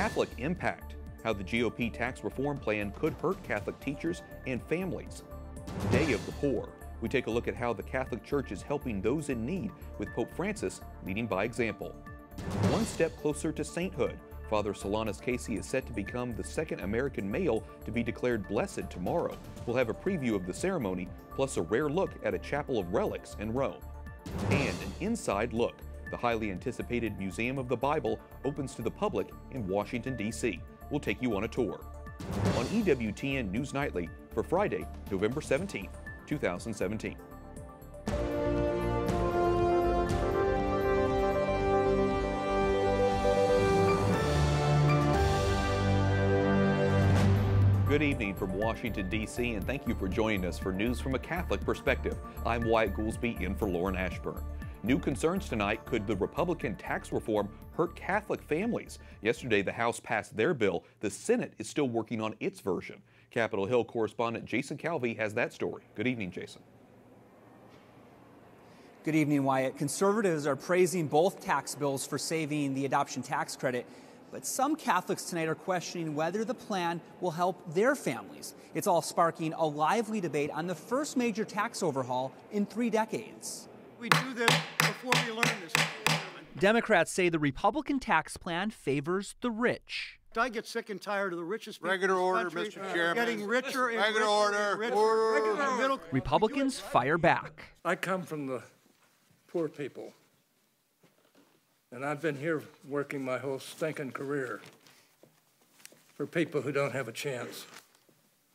Catholic impact, how the GOP tax reform plan could hurt Catholic teachers and families. Day of the Poor. We take a look at how the Catholic Church is helping those in need, with Pope Francis leading by example. One step closer to sainthood. Father Solanus Casey is set to become the second American male to be declared blessed tomorrow. We'll have a preview of the ceremony, plus a rare look at a chapel of relics in Rome. And an inside look. The highly anticipated Museum of the Bible opens to the public in Washington, D.C. We'll take you on a tour. On EWTN News Nightly for Friday, November 17th, 2017. Good evening from Washington, D.C., and thank you for joining us for news from a Catholic perspective. I'm Wyatt Goolsby in for Lauren Ashburn. New concerns tonight: could the Republican tax reform hurt Catholic families? Yesterday, the House passed their bill. The Senate is still working on its version. Capitol Hill correspondent Jason Calvi has that story. Good evening, Jason. Good evening, Wyatt. Conservatives are praising both tax bills for saving the adoption tax credit, but some Catholics tonight are questioning whether the plan will help their families. It's all sparking a lively debate on the first major tax overhaul in 3 decades. We do this before we learn this. Democrats say the Republican tax plan favors the rich. I get sick and tired of the richest people Regular order, in this country Mr. Chairman. getting richer and Regular order. Regular middle. Republicans fire back. I come from the poor people, and I've been here working my whole stinking career for people who don't have a chance.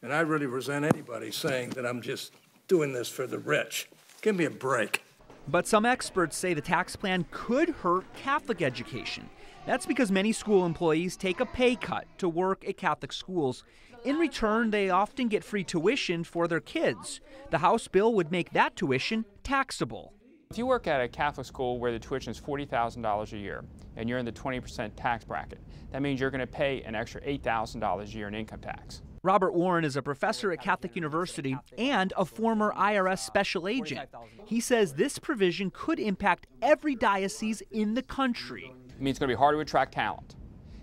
And I really resent anybody saying that I'm just doing this for the rich. Give me a break. But some experts say the tax plan could hurt Catholic education. That's because many school employees take a pay cut to work at Catholic schools. In return, they often get free tuition for their kids. The House bill would make that tuition taxable. If you work at a Catholic school where the tuition is $40,000 a year and you're in the 20% tax bracket, that means you're going to pay an extra $8,000 a year in income tax. Robert Warren is a professor at Catholic University and a former IRS special agent. He says this provision could impact every diocese in the country. It means it's going to be hard to attract talent.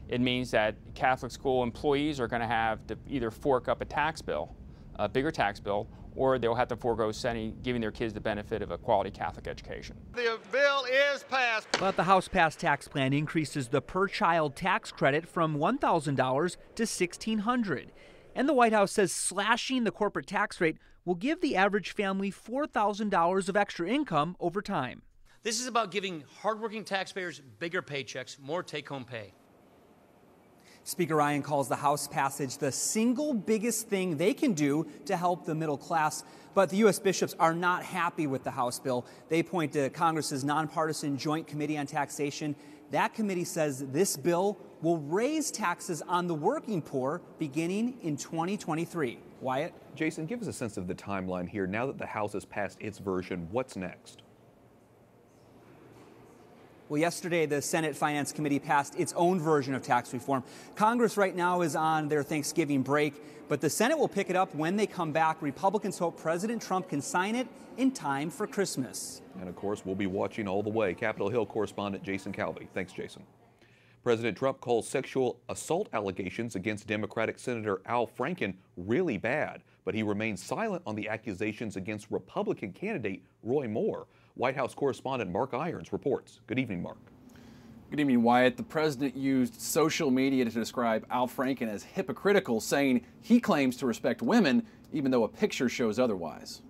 It means that Catholic school employees are going to have to either fork up a tax bill, a bigger tax bill, or they'll have to forego giving their kids the benefit of a quality Catholic education. The bill is passed. But the House-passed tax plan increases the per-child tax credit from $1,000 to $1,600. And the White House says slashing the corporate tax rate will give the average family $4,000 of extra income over time. This is about giving hardworking taxpayers bigger paychecks, more take-home pay. Speaker Ryan calls the House passage the single biggest thing they can do to help the middle class. But the U.S. bishops are not happy with the House bill. They point to Congress's nonpartisan Joint Committee on Taxation. That committee says this bill will raise taxes on the working poor beginning in 2023. Wyatt? Jason, give us a sense of the timeline here. Now that the House has passed its version, what's next? Well, yesterday, the Senate Finance Committee passed its own version of tax reform. Congress right now is on their Thanksgiving break, but the Senate will pick it up when they come back. Republicans hope President Trump can sign it in time for Christmas. And of course, we'll be watching all the way. Capitol Hill correspondent Jason Calvi. Thanks, Jason. President Trump calls sexual assault allegations against Democratic Senator Al Franken really bad, but he remains silent on the accusations against Republican candidate Roy Moore. White House correspondent Mark Irons reports. Good evening, Mark. Good evening, Wyatt. The president used social media to describe Al Franken as hypocritical, saying he claims to respect women, even though a picture shows otherwise.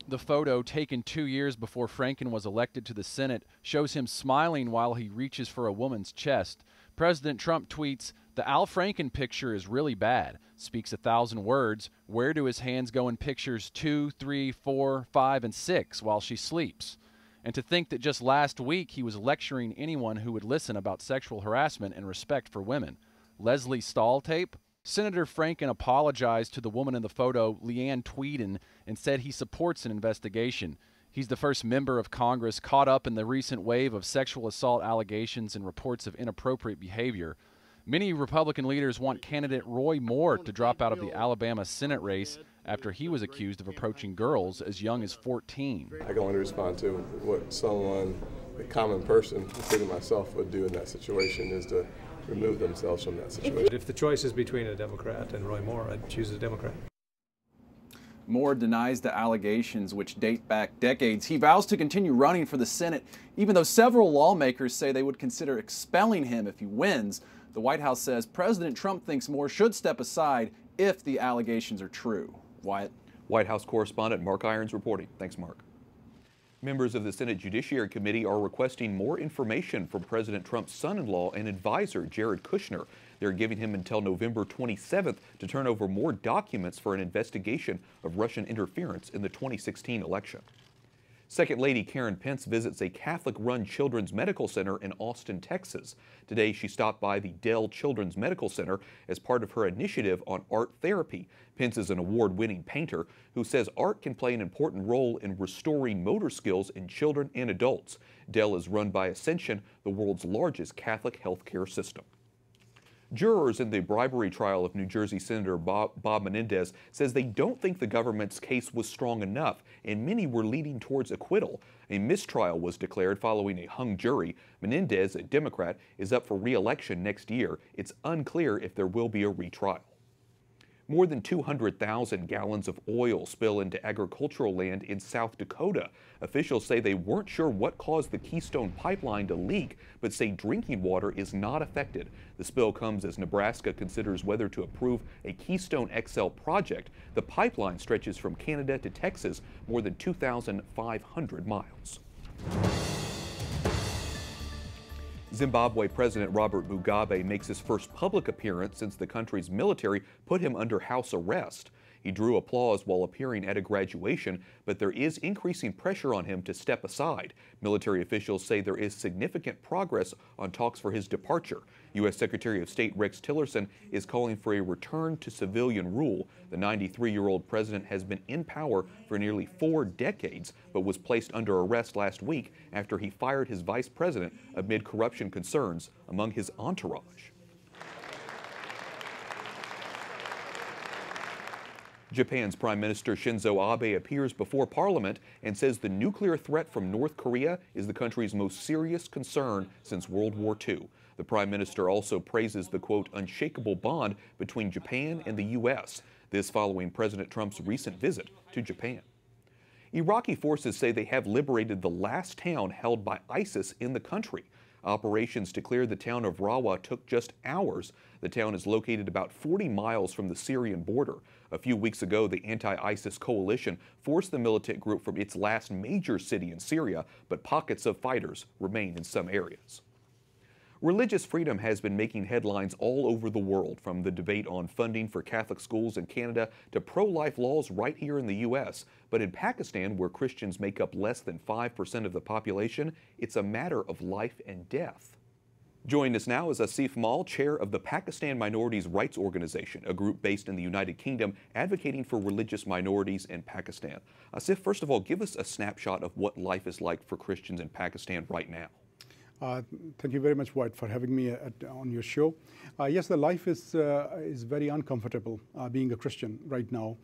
The photo, taken 2 years before Franken was elected to the Senate, shows him smiling while he reaches for a woman's chest. President Trump tweets, "The Al Franken picture is really bad," speaks 1,000 words. Where do his hands go in pictures 2, 3, 4, 5, and 6 while she sleeps? And to think that just last week he was lecturing anyone who would listen about sexual harassment and respect for women. Leslie Stahl tape? Senator Franken apologized to the woman in the photo, Leanne Tweeden, and said he supports an investigation. He's the first member of Congress caught up in the recent wave of sexual assault allegations and reports of inappropriate behavior. Many Republican leaders want candidate Roy Moore to drop out of the Alabama Senate race after he was accused of approaching girls as young as 14. I can only respond to what someone, a common person, including myself, would do in that situation, is to remove themselves from that situation. If the choice is between a Democrat and Roy Moore, I'd choose a Democrat. Moore denies the allegations, which date back decades. He vows to continue running for the Senate, even though several lawmakers say they would consider expelling him if he wins. The White House says President Trump thinks Moore should step aside if the allegations are true. Wyatt? White House correspondent Mark Irons reporting. Thanks, Mark. Members of the Senate Judiciary Committee are requesting more information from President Trump's son-in-law and advisor, Jared Kushner. They're giving him until November 27th to turn over more documents for an investigation of Russian interference in the 2016 election. Second Lady Karen Pence visits a Catholic-run children's medical center in Austin, Texas. Today, she stopped by the Dell Children's Medical Center as part of her initiative on art therapy. Pence is an award-winning painter who says art can play an important role in restoring motor skills in children and adults. Dell is run by Ascension, the world's largest Catholic healthcare system. Jurors in the bribery trial of New Jersey Senator Bob Menendez says they don't think the government's case was strong enough, and many were leaning towards acquittal. A mistrial was declared following a hung jury. Menendez, a Democrat, is up for re-election next year. It's unclear if there will be a retrial. More than 200,000 gallons of oil spill into agricultural land in South Dakota. Officials say they weren't sure what caused the Keystone pipeline to leak, but say drinking water is not affected. The spill comes as Nebraska considers whether to approve a Keystone XL project. The pipeline stretches from Canada to Texas, more than 2,500 miles. Zimbabwe President Robert Mugabe makes his first public appearance since the country's military put him under house arrest. He drew applause while appearing at a graduation, but there is increasing pressure on him to step aside. Military officials say there is significant progress on talks for his departure. U.S. Secretary of State Rex Tillerson is calling for a return to civilian rule. The 93-year-old president has been in power for nearly 4 decades, but was placed under arrest last week after he fired his vice president amid corruption concerns among his entourage. Japan's Prime Minister Shinzo Abe appears before Parliament and says the nuclear threat from North Korea is the country's most serious concern since World War II. The Prime Minister also praises the, quote, unshakable bond between Japan and the U.S., this following President Trump's recent visit to Japan. Iraqi forces say they have liberated the last town held by ISIS in the country. Operations to clear the town of Rawa took just hours. The town is located about 40 miles from the Syrian border. A few weeks ago, the anti-ISIS coalition forced the militant group from its last major city in Syria, but pockets of fighters remain in some areas. Religious freedom has been making headlines all over the world, from the debate on funding for Catholic schools in Canada to pro-life laws right here in the U.S. But in Pakistan, where Christians make up less than 5% of the population, it's a matter of life and death. Joining us now is Asif Mal, chair of the Pakistan Minorities' Rights Organization, a group based in the United Kingdom advocating for religious minorities in Pakistan. Asif, first of all, give us a snapshot of what life is like for Christians in Pakistan right now. Thank you very much, White, for having me on your show. Yes, the life is very uncomfortable being a Christian right now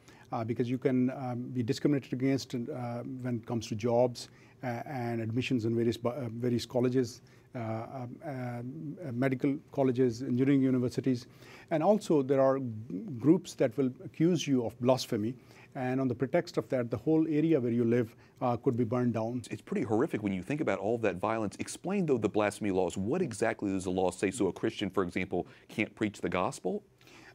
because you can be discriminated against when it comes to jobs and admissions in various colleges, medical colleges, engineering universities. And also there are groups that will accuse you of blasphemy. And on the pretext of that, the whole area where you live could be burned down. It's pretty horrific when you think about all of that violence. Explain, though, the blasphemy laws. What exactly does the law say so a Christian, for example, can't preach the gospel?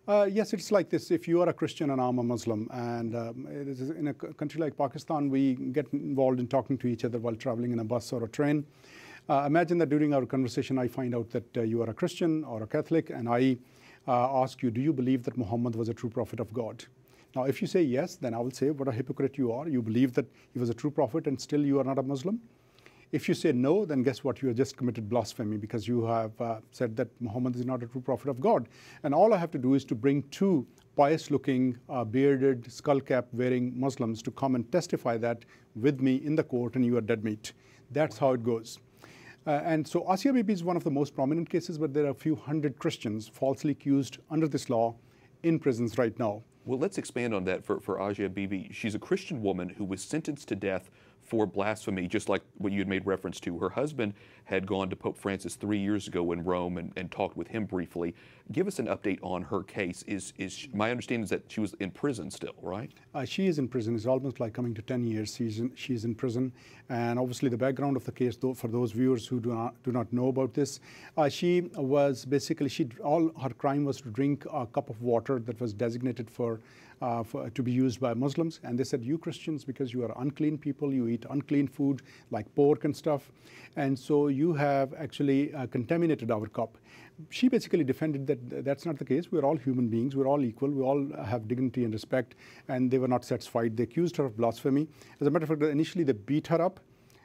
Yes, it's like this. If you are a Christian and I'm a Muslim, and in a country like Pakistan, we get involved in talking to each other while traveling in a bus or a train. Imagine that during our conversation, I find out that you are a Christian or a Catholic, and I ask you, do you believe that Muhammad was a true prophet of God? Now, if you say yes, then I will say, what a hypocrite you are. You believe that he was a true prophet and still you are not a Muslim. If you say no, then guess what? You have just committed blasphemy because you have said that Muhammad is not a true prophet of God. And all I have to do is to bring 2 pious-looking, bearded, skullcap-wearing Muslims to come and testify that with me in the court, and you are dead meat. That's how it goes. And so Asia Bibi is one of the most prominent cases, but there are a few hundred Christians falsely accused under this law in prisons right now. Well, let's expand on that for Asia Bibi. She's a Christian woman who was sentenced to death for blasphemy, just like what you had made reference to. Her husband had gone to Pope Francis 3 years ago in Rome and talked with him briefly. Give us an update on her case. My understanding is that she was in prison still, right? She is in prison. It's almost like coming to 10 years. She's in prison. And obviously the background of the case, though, for those viewers who do not know about this, she was basically, all her crime was to drink a cup of water that was designated to be used by Muslims. And they said, you Christians, because you are unclean people, you eat unclean food like pork and stuff, and so you have actually contaminated our cup. She basically defended that that's not the case. We're all human beings. We're all equal. We all have dignity and respect. And they were not satisfied. They accused her of blasphemy. As a matter of fact, initially they beat her up.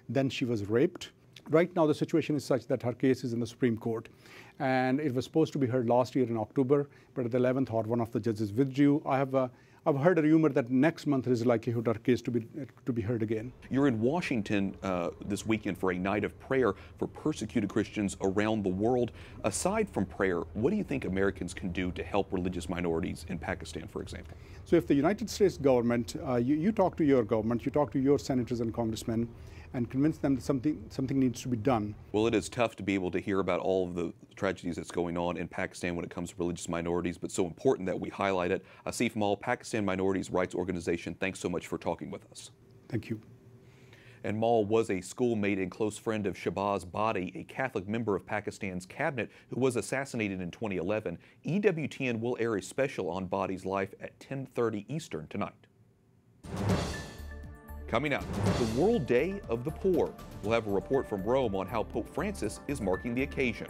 Then she was raped. Right now the situation is such that her case is in the Supreme Court. And it was supposed to be heard last year in October, but at the 11th hour, one of the judges withdrew. I've heard a rumor that next month there is a likelihood our case to be heard again. You're in Washington this weekend for a night of prayer for persecuted Christians around the world. Aside from prayer, what do you think Americans can do to help religious minorities in Pakistan, for example? So if the United States government, you talk to your government, you talk to your senators and congressmen, and convince them that something needs to be done. Well, it is tough to be able to hear about all of the tragedies that's going on in Pakistan when it comes to religious minorities, but so important that we highlight it. Asif Mal, Pakistan Minorities Rights Organization, thanks so much for talking with us. Thank you. And Mal was a schoolmate and close friend of Shahbaz Badi, a Catholic member of Pakistan's cabinet who was assassinated in 2011. EWTN will air a special on Badi's life at 10:30 Eastern tonight. Coming up, the World Day of the Poor. We'll have a report from Rome on how Pope Francis is marking the occasion.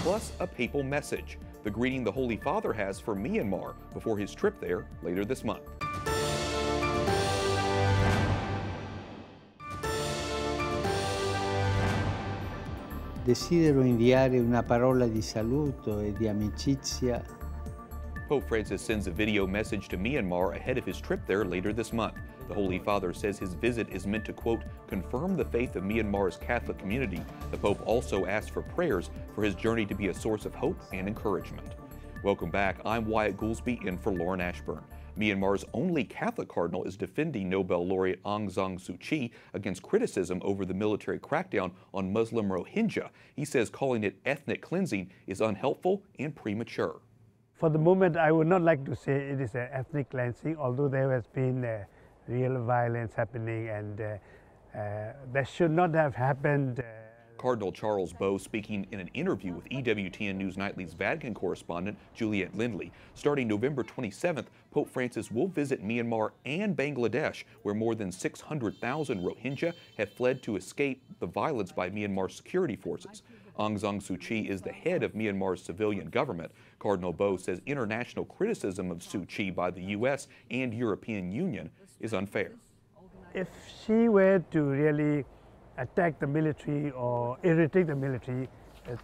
Plus, a papal message, the greeting the Holy Father has for Myanmar before his trip there later this month. Desidero inviare una parola di saluto e di amicizia. Pope Francis sends a video message to Myanmar ahead of his trip there later this month. The Holy Father says his visit is meant to, quote, confirm the faith of Myanmar's Catholic community. The Pope also asked for prayers for his journey to be a source of hope and encouragement. Welcome back. I'm Wyatt Goolsby in for Lauren Ashburn. Myanmar's only Catholic cardinal is defending Nobel laureate Aung San Suu Kyi against criticism over the military crackdown on Muslim Rohingya. He says calling it ethnic cleansing is unhelpful and premature. For the moment, I would not like to say it is an ethnic cleansing, although there has been real violence happening, and that should not have happened. Cardinal Charles Bo speaking in an interview with EWTN News Nightly's Vatican correspondent Juliette Lindley. Starting November 27th, Pope Francis will visit Myanmar and Bangladesh, where more than 600,000 Rohingya have fled to escape the violence by Myanmar security forces. Aung San Suu Kyi is the head of Myanmar's civilian government. Cardinal Bo says international criticism of Suu Kyi by the U.S. and European Union is unfair. If she were to really attack the military or irritate the military,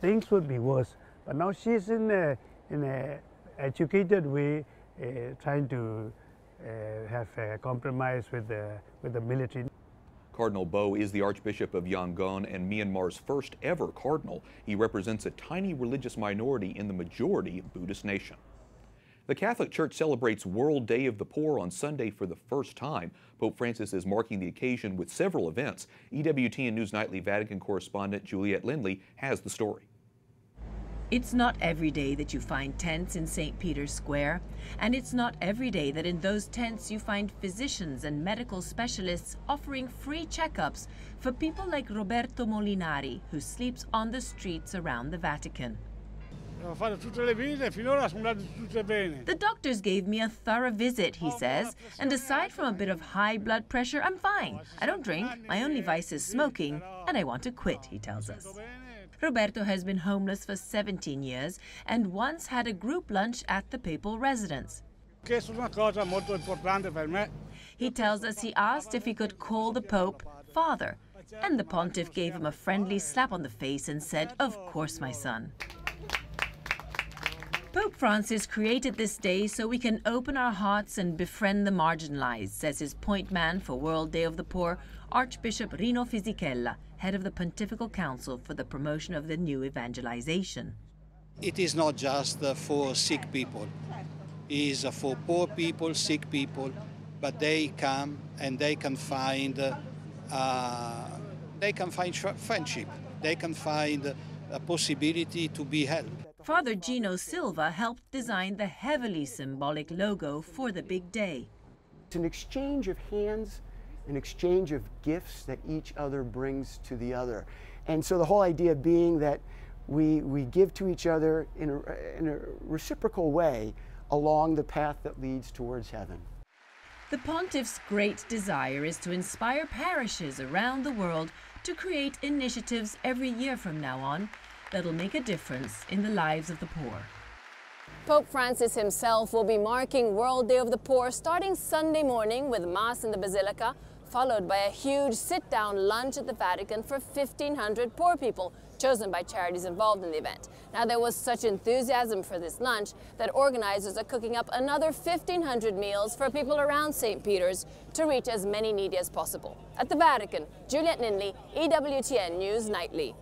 things would be worse. But now she's in an educated way, trying to have a compromise with the military. Cardinal Bo is the Archbishop of Yangon and Myanmar's first ever cardinal. He represents a tiny religious minority in the majority Buddhist nation. The Catholic Church celebrates World Day of the Poor on Sunday for the first time. Pope Francis is marking the occasion with several events. EWTN News Nightly Vatican correspondent Juliette Lindley has the story. It's not every day that you find tents in St. Peter's Square, and it's not every day that in those tents you find physicians and medical specialists offering free checkups for people like Roberto Molinari, who sleeps on the streets around the Vatican. The doctors gave me a thorough visit, he says, and aside from a bit of high blood pressure, I'm fine. I don't drink, my only vice is smoking, and I want to quit, he tells us. Roberto has been homeless for 17 years and once had a group lunch at the papal residence. He tells us he asked if he could call the Pope Father, and the pontiff gave him a friendly slap on the face and said, "Of course, my son." Pope Francis created this day so we can open our hearts and befriend the marginalized, says his point man for World Day of the Poor, Archbishop Rino Fisichella, head of the Pontifical Council for the Promotion of the New Evangelization. It is not just for sick people. It is for poor people, sick people, but they come and they can find they can find friendship. They can find a possibility to be helped. Father Gino Silva helped design the heavily symbolic logo for the big day. It's an exchange of hands, an exchange of gifts that each other brings to the other. And so the whole idea being that we give to each other in a reciprocal way along the path that leads towards heaven. The Pontiff's great desire is to inspire parishes around the world to create initiatives every year from now on that'll make a difference in the lives of the poor. Pope Francis himself will be marking World Day of the Poor starting Sunday morning with Mass in the Basilica, followed by a huge sit-down lunch at the Vatican for 1,500 poor people, chosen by charities involved in the event. Now, there was such enthusiasm for this lunch that organizers are cooking up another 1,500 meals for people around St. Peter's to reach as many needy as possible. At the Vatican, Juliet Ninley, EWTN News Nightly.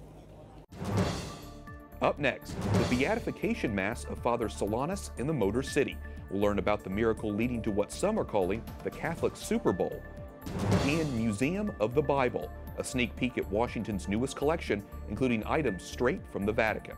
Up next, the Beatification Mass of Father Solanus in the Motor City. We'll learn about the miracle leading to what some are calling the Catholic Super Bowl. And Museum of the Bible, a sneak peek at Washington's newest collection, including items straight from the Vatican.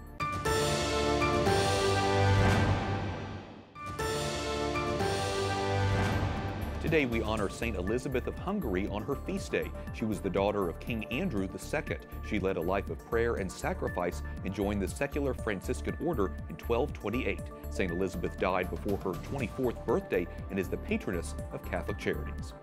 Today we honor St. Elizabeth of Hungary on her feast day. She was the daughter of King Andrew II. She led a life of prayer and sacrifice and joined the secular Franciscan order in 1228. St. Elizabeth died before her 24th birthday and is the patroness of Catholic charities.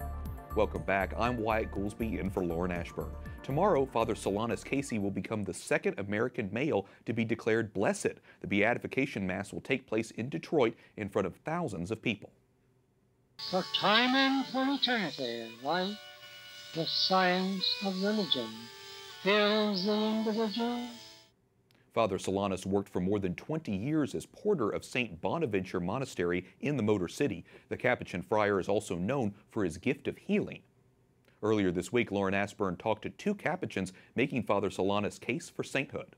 Welcome back. I'm Wyatt Goolsby in for Lauren Ashburn. Tomorrow, Father Solanus Casey will become the second American male to be declared blessed. The Beatification Mass will take place in Detroit in front of thousands of people. For time and for eternity, life, the science of religion, fills the individual. Father Solanus worked for more than 20 years as porter of St. Bonaventure Monastery in the Motor City. The Capuchin friar is also known for his gift of healing. Earlier this week, Lauren Ashburn talked to two Capuchins making Father Solanus' case for sainthood.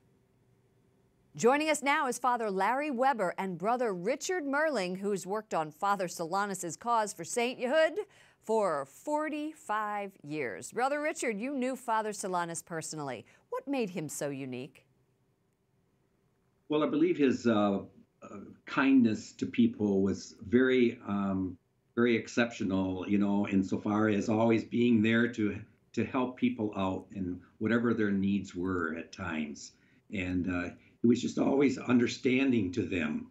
Joining us now is Father Larry Weber and Brother Richard Merling, who's worked on Father Solanus' cause for sainthood for 45 years. Brother Richard, you knew Father Solanus personally. What made him so unique? Well, I believe his kindness to people was very exceptional, you know, insofar as always being there to help people out in whatever their needs were at times. And he was just always understanding to them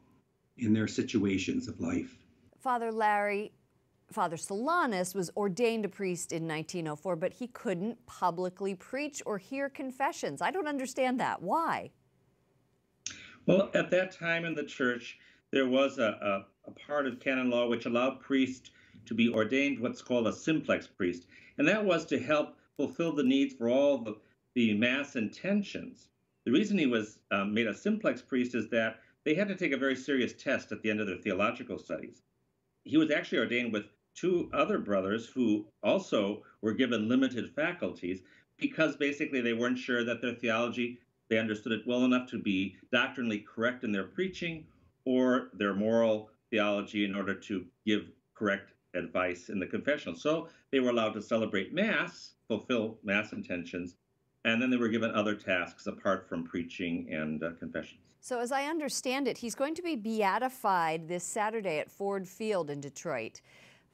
in their situations of life. Father Larry, Father Solanus was ordained a priest in 1904, but he couldn't publicly preach or hear confessions. I don't understand that. Why? Well, at that time in the church, there was a part of canon law which allowed priests to be ordained what's called a simplex priest. And that was to help fulfill the needs for all the Mass intentions. The reason he was made a simplex priest is that they had to take a very serious test at the end of their theological studies. He was actually ordained with two other brothers who also were given limited faculties because basically they weren't sure that their theology, they understood it well enough to be doctrinally correct in their preaching or their moral theology in order to give correct advice in the confessional. So they were allowed to celebrate Mass, fulfill Mass intentions, and then they were given other tasks apart from preaching and confessions. So as I understand it, he's going to be beatified this Saturday at Ford Field in Detroit.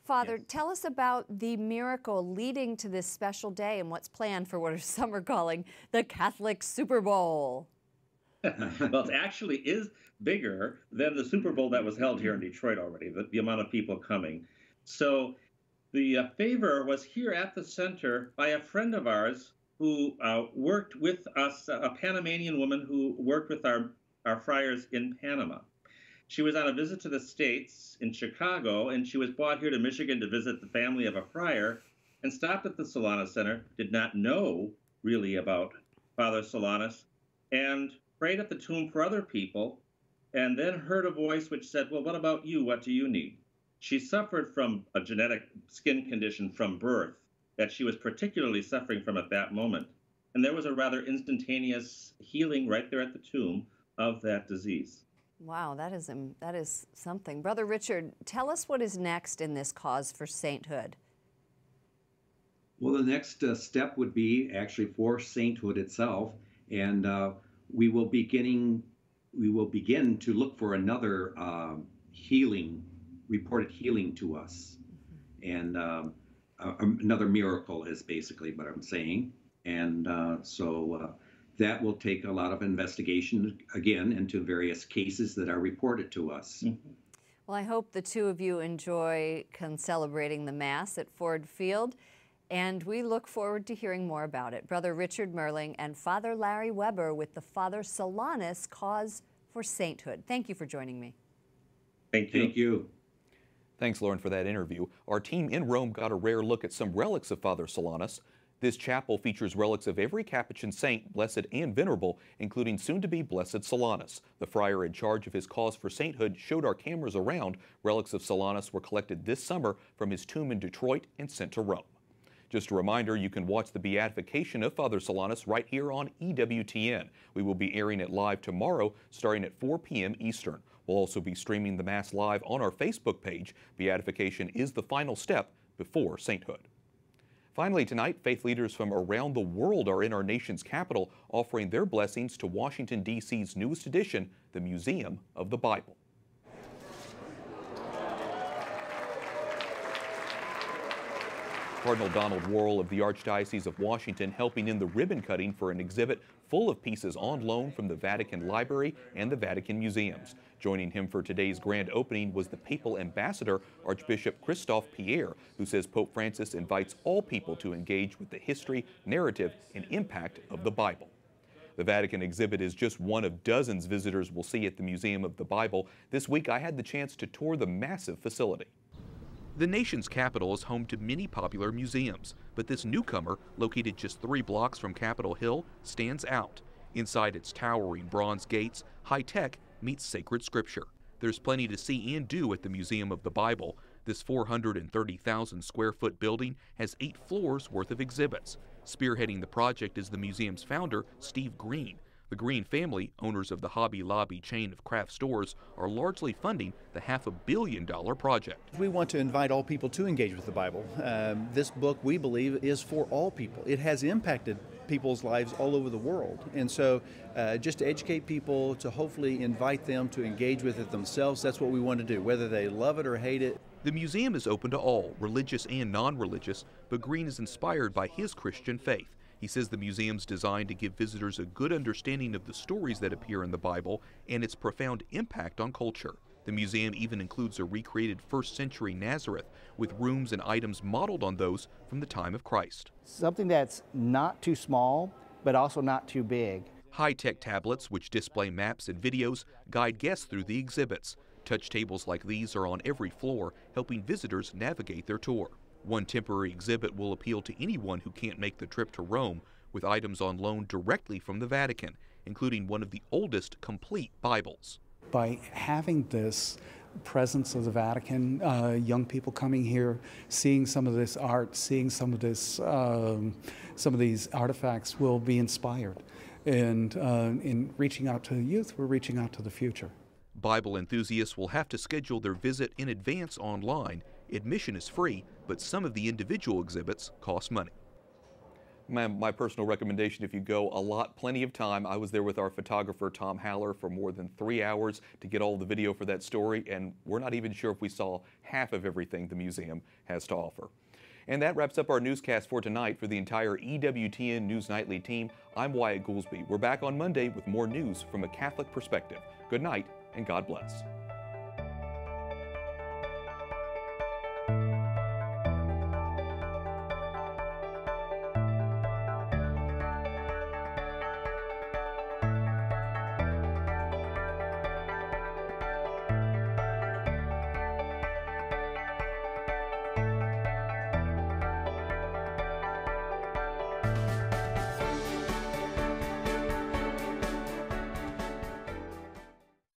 Father, yes. Tell us about the miracle leading to this special day and what's planned for what some are calling the Catholic Super Bowl. Well, it actually is bigger than the Super Bowl that was held here in Detroit already, the amount of people coming. So the favor was here at the center by a friend of ours who worked with us, a Panamanian woman who worked with our friars in Panama. She was on a visit to the States in Chicago, and she was brought here to Michigan to visit the family of a friar and stopped at the Solanus Center, did not know really about Father Solanus, and prayed at the tomb for other people, and then heard a voice which said, well, what about you? What do you need? She suffered from a genetic skin condition from birth that she was particularly suffering from at that moment. And there was a rather instantaneous healing right there at the tomb of that disease. Wow, that is something. Brother Richard, tell us what is next in this cause for sainthood. Well, the next step would be actually for sainthood itself, and we will begin to look for another reported healing to us, and another miracle is basically what I'm saying, and so that will take a lot of investigation again into various cases that are reported to us. Well, I hope the two of you enjoy celebrating the Mass at Ford Field, and we look forward to hearing more about it. Brother Richard Merling and Father Larry Weber with the Father Solanus Cause for Sainthood. Thank you for joining me. Thank you. Thank you. Thanks, Lauren, for that interview. Our team in Rome got a rare look at some relics of Father Solanus. This chapel features relics of every Capuchin saint, blessed and venerable, including soon-to-be Blessed Solanus. The friar in charge of his cause for sainthood showed our cameras around. Relics of Solanus were collected this summer from his tomb in Detroit and sent to Rome. Just a reminder, you can watch the beatification of Father Solanus right here on EWTN. We will be airing it live tomorrow, starting at 4 p.m. Eastern. We'll also be streaming the Mass live on our Facebook page. Beatification is the final step before sainthood. Finally tonight, faith leaders from around the world are in our nation's capital offering their blessings to Washington, D.C.'s newest edition, the Museum of the Bible. Cardinal Donald Worrell of the Archdiocese of Washington helping in the ribbon cutting for an exhibit full of pieces on loan from the Vatican Library and the Vatican Museums. Joining him for today's grand opening was the Papal Ambassador, Archbishop Christophe Pierre, who says Pope Francis invites all people to engage with the history, narrative, and impact of the Bible. The Vatican exhibit is just one of dozens visitors will see at the Museum of the Bible. This week I had the chance to tour the massive facility. The nation's capital is home to many popular museums, but this newcomer, located just 3 blocks from Capitol Hill, stands out. Inside its towering bronze gates, high tech meets sacred scripture. There's plenty to see and do at the Museum of the Bible. This 430,000 square foot building has 8 floors worth of exhibits. Spearheading the project is the museum's founder, Steve Green. The Green family, owners of the Hobby Lobby chain of craft stores, are largely funding the $500 million project. We want to invite all people to engage with the Bible. This book, we believe, is for all people. It has impacted people's lives all over the world. And so just to educate people, to hopefully invite them to engage with it themselves, that's what we want to do, whether they love it or hate it. The museum is open to all, religious and non-religious, but Green is inspired by his Christian faith. He says the museum's designed to give visitors a good understanding of the stories that appear in the Bible and its profound impact on culture. The museum even includes a recreated 1st century Nazareth with rooms and items modeled on those from the time of Christ. Something that's not too small, but also not too big. High-tech tablets, which display maps and videos, guide guests through the exhibits. Touch tables like these are on every floor, helping visitors navigate their tour. One temporary exhibit will appeal to anyone who can't make the trip to Rome, with items on loan directly from the Vatican, including one of the oldest complete Bibles. By having this presence of the Vatican, young people coming here, seeing some of this art, seeing some of this, some of these artifacts will be inspired. And in reaching out to the youth, we're reaching out to the future. Bible enthusiasts will have to schedule their visit in advance online. Admission is free, but some of the individual exhibits cost money. My personal recommendation, if you go, plenty of time. I was there with our photographer, Tom Haller, for more than 3 hours to get all the video for that story, and we're not even sure if we saw half of everything the museum has to offer. And that wraps up our newscast for tonight. For the entire EWTN News Nightly team, I'm Wyatt Goolsby. We're back on Monday with more news from a Catholic perspective. Good night, and God bless.